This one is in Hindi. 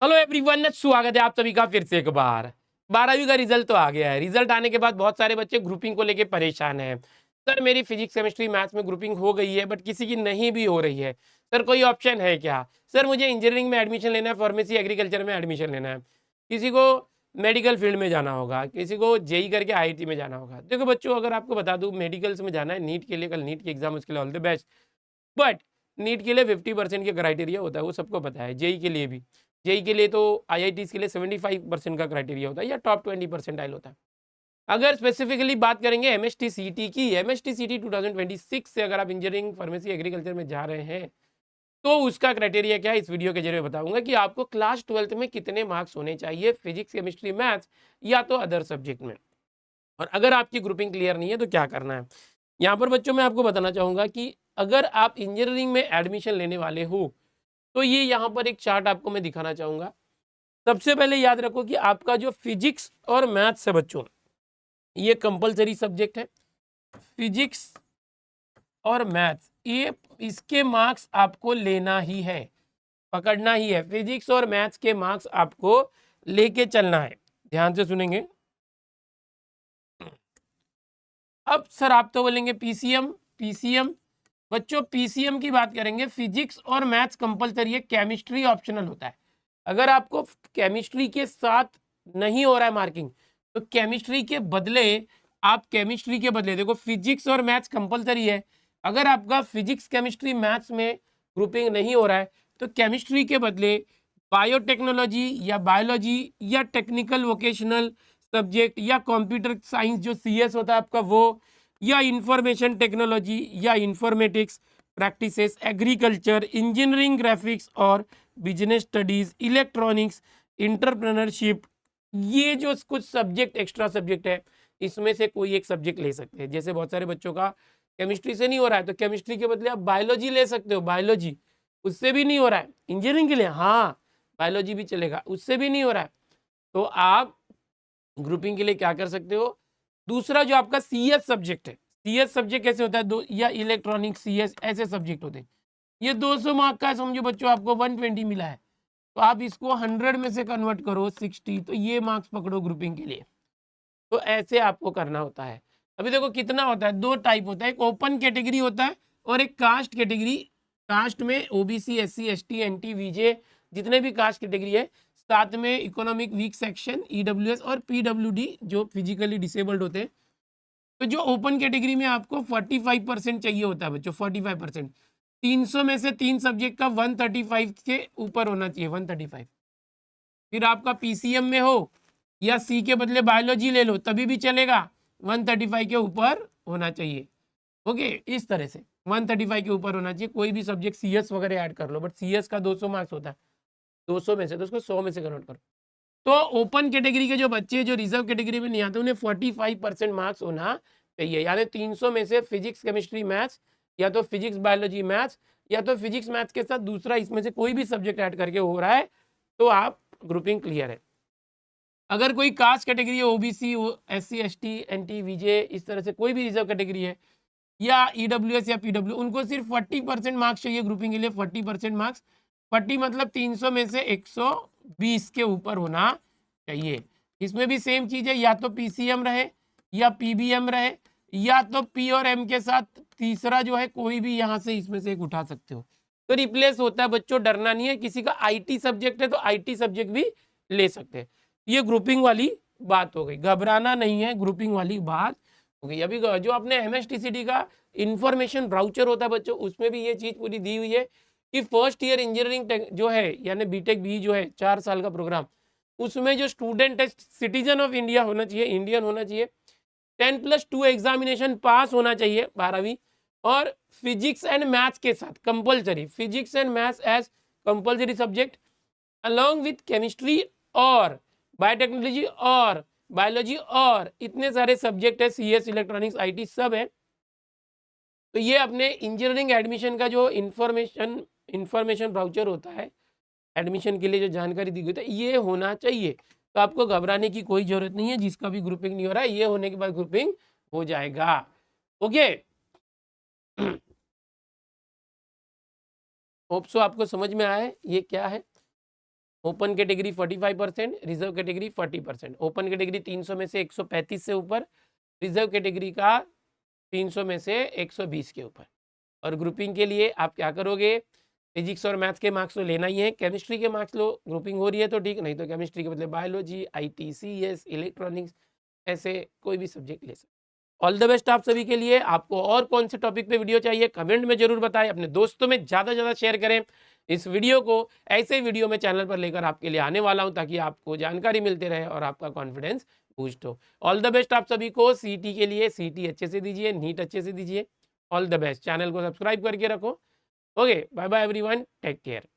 हेलो एवरीवन, स्वागत है आप सभी का फिर से एक बार। 12वीं का रिजल्ट तो आ गया है। रिजल्ट आने के बाद बहुत सारे बच्चे ग्रुपिंग को लेके परेशान हैं। सर मेरी फिजिक्स केमिस्ट्री मैथ्स में ग्रुपिंग हो गई है, बट किसी की नहीं भी हो रही है। सर कोई ऑप्शन है क्या? सर मुझे इंजीनियरिंग में एडमिशन लेना है, फार्मेसी एग्रीकल्चर में एडमिशन लेना है, किसी को मेडिकल फील्ड में जाना होगा, किसी को जेई करके आईआईटी में जाना होगा। देखो बच्चों, अगर आपको बता दूं मेडिकल्स में जाना है नीट के लिए, कल नीट की एग्जाम, उसके लिए all the best. But NEET के लिए 50% के क्राइटेरिया होता है, वो सबको पता है। जेई के लिए भी, जेई के लिए तो आईआईटी के लिए 75% का क्राइटेरिया होता है या टॉप 20% होता है। अगर स्पेसिफिकली बात करेंगे एमएसटी सीटी की, एमएसटी सीटी 2026 से अगर आप इंजीनियरिंग फार्मेसी एग्रीकल्चर में जा रहे हैं तो उसका क्राइटेरिया क्या है इस वीडियो के जरिए बताऊंगा कि आपको क्लास 12th में कितने मार्क्स होने चाहिए फिजिक्स केमिस्ट्री मैथ्स या तो अदर सब्जेक्ट में, और अगर आपकी ग्रुपिंग क्लियर नहीं है तो क्या करना है। यहाँ पर बच्चों मैं आपको बताना चाहूंगा कि अगर आप इंजीनियरिंग में एडमिशन लेने वाले हो तो ये यहाँ पर एक चार्ट आपको मैं दिखाना चाहूंगा। सबसे पहले याद रखो कि आपका जो फिजिक्स और मैथ्स है बच्चों, ये कंपलसरी सब्जेक्ट है। फिजिक्स और मैथ्स ये, इसके मार्क्स आपको लेना ही है, पकड़ना ही है। फिजिक्स और मैथ्स के मार्क्स आपको लेके चलना है। ध्यान से सुनेंगे। अब सर आप तो बोलेंगे पीसीएम, पीसीएम बच्चों पीसीएम की बात करेंगे। फिजिक्स और मैथ्स कंपलसरी है, केमिस्ट्री ऑप्शनल होता है। अगर आपको केमिस्ट्री के साथ नहीं हो रहा है मार्किंग तो केमिस्ट्री के बदले, आप केमिस्ट्री के बदले देखो, फिजिक्स और मैथ्स कंपलसरी है। अगर आपका फिजिक्स केमिस्ट्री मैथ्स में ग्रुपिंग नहीं हो रहा है तो केमिस्ट्री के बदले बायोटेक्नोलॉजी या बायोलॉजी या टेक्निकल वोकेशनल सब्जेक्ट या कंप्यूटर साइंस जो सीएस होता है आपका वो, या इंफॉर्मेशन टेक्नोलॉजी या informatics practices, agriculture, engineering, graphics और बिजनेस स्टडीज, इलेक्ट्रॉनिक्स, इंटरप्रेन्योरशिप, ये जो कुछ सब्जेक्ट एक्स्ट्रा सब्जेक्ट है इसमें से कोई एक सब्जेक्ट ले सकते हैं। जैसे बहुत सारे बच्चों का केमिस्ट्री से नहीं हो रहा है तो केमिस्ट्री के बदले आप बायोलॉजी ले सकते हो, बायोलॉजी। उससे भी नहीं हो रहा है इंजीनियरिंग के लिए, हाँ बायोलॉजी भी चलेगा, उससे भी नहीं हो रहा है तो आप ग्रुपिंग के लिए क्या कर सकते हो। दूसरा जो आपका सीएस सब्जेक्ट है, सीएस सब्जेक्ट कैसे होता है, दो या इलेक्ट्रॉनिक सीएस ऐसे सब्जेक्ट होते हैं। ये 200 मार्क का है, समझो बच्चों आपको 120 मिला है तो आप इसको 100 में से कन्वर्ट करो 60, तो ये मार्क्स पकड़ो ग्रुपिंग के लिए। तो ऐसे आपको करना होता है। अभी देखो कितना होता है, दो टाइप होता है, एक ओपन कैटेगरी होता है और एक कास्ट कैटेगरी। कास्ट में ओबीसी, एससी, एसटी, एनटी, वीजे, जितने भी कास्ट कैटेगरी है, साथ में इकोनॉमिक वीक सेक्शन, ईडब्ल्यूएस और पीडब्ल्यूडी जो फिजिकली डिसेबल्ड होते हैं। तो जो ओपन कैटेगरी में आपको 45% चाहिए होता है बच्चों, 45%। 300 में से 3 सब्जेक्ट का 135 के ऊपर होना चाहिए, 135। फिर आपका पीसीएम में हो या सी के बदले बायोलॉजी ले लो तभी भी चलेगा, 135 के ऊपर होना चाहिए। ओके, इस तरह से 135 के ऊपर होना चाहिए। कोई भी सब्जेक्ट सीएस वगैरह ऐड कर लो, बट सीएस का 200 मार्क्स होता है, 200 में से तो उसको 100 में से कन्वर्ट करो। तो ओपन कैटेगरी के जो बच्चे जो रिजर्व कैटेगरी में नहीं आते उन्हें 45% मार्क्स होना चाहिए, यानी 300 में से फिजिक्स केमिस्ट्री मैथ्स या तो फिजिक्स बायोलॉजी मैथ्स या तो फिजिक्स मैथ्स के साथ दूसरा इसमें से कोई भी सब्जेक्ट ऐड करके हो रहा है तो आप ग्रुपिंग क्लियर है। अगर कोई कास्ट कैटेगरी है, ओबीसी, एससी, एसटी, एनटी, वीजे, इस तरह से कोई भी रिजर्व कैटेगरी है या ईडब्ल्यूएस या पीडब्ल्यू, उनको सिर्फ 40% मार्क्स चाहिए ग्रुपिंग के लिए। 40% मार्क्स, 40 मतलब 300 में से 120 के ऊपर होना चाहिए। इसमें भी सेम चीज है, या तो पीसीएम रहे या पीबीएम रहे या तो पी और एम के साथ तीसरा जो है कोई भी यहाँ से इसमें से एक उठा सकते हो तो रिप्लेस होता है बच्चों, डरना नहीं है। किसी का आईटी सब्जेक्ट है तो आईटी सब्जेक्ट भी ले सकते हैं। ये ग्रुपिंग वाली बात हो गई, घबराना नहीं है, ग्रुपिंग वाली बात हो गई। अभी जो आपने एमएसटीसीटी का इंफॉर्मेशन ब्राउचर होता है बच्चों, उसमें भी ये चीज पूरी दी हुई है कि फर्स्ट ईयर इंजीनियरिंग जो है यानी बीटेक बी जो है 4 साल का प्रोग्राम, उसमें जो स्टूडेंट है सिटीजन ऑफ इंडिया होना चाहिए, इंडियन होना चाहिए, 10+2 एग्जामिनेशन पास होना चाहिए 12वीं, और फिजिक्स एंड मैथ्स के साथ compulsory, physics and maths as compulsory subject along with chemistry और बायोटेक्नोलॉजी और बायोलॉजी और इतने सारे सब्जेक्ट है, सीएस, इलेक्ट्रॉनिक्स, आईटी सब है। तो ये अपने इंजीनियरिंग एडमिशन का जो इंफॉर्मेशन ब्राउचर होता है, एडमिशन के लिए जो जानकारी दी गई है ये होना चाहिए। तो आपको घबराने की कोई जरूरत नहीं है, जिसका भी ग्रुपिंग नहीं हो रहा है ये होने के बाद ग्रुपिंग हो जाएगा। ओके, होप सो आपको समझ में आए ये क्या है। Open category 45%, reserve category 40%। Open category 300 में से 135 से ऊपर, रिजर्व कैटेगरी का 300 में से 120 के ऊपर। और ग्रुपिंग के लिए आप क्या करोगे, फिजिक्स और मैथ्स के मार्क्स तो लेना ही है, केमिस्ट्री के मार्क्स लो, ग्रुपिंग हो रही है तो ठीक, नहीं तो केमिस्ट्री के बदले बायोलॉजी, IT, CS, इलेक्ट्रॉनिक्स, ऐसे कोई भी सब्जेक्ट ले सकते। ऑल द बेस्ट आप सभी के लिए। आपको और कौन से टॉपिक पे वीडियो चाहिए कमेंट में जरूर बताएं, अपने दोस्तों में ज़्यादा से ज़्यादा शेयर करें इस वीडियो को। ऐसे वीडियो में चैनल पर लेकर आपके लिए आने वाला हूं ताकि आपको जानकारी मिलते रहे और आपका कॉन्फिडेंस बूस्ट हो। ऑल द बेस्ट आप सभी को CT के लिए। CT अच्छे से दीजिए, नीट अच्छे से दीजिए। All the best. चैनल को सब्सक्राइब करके रखो। Okay, bye bye everyone, take care.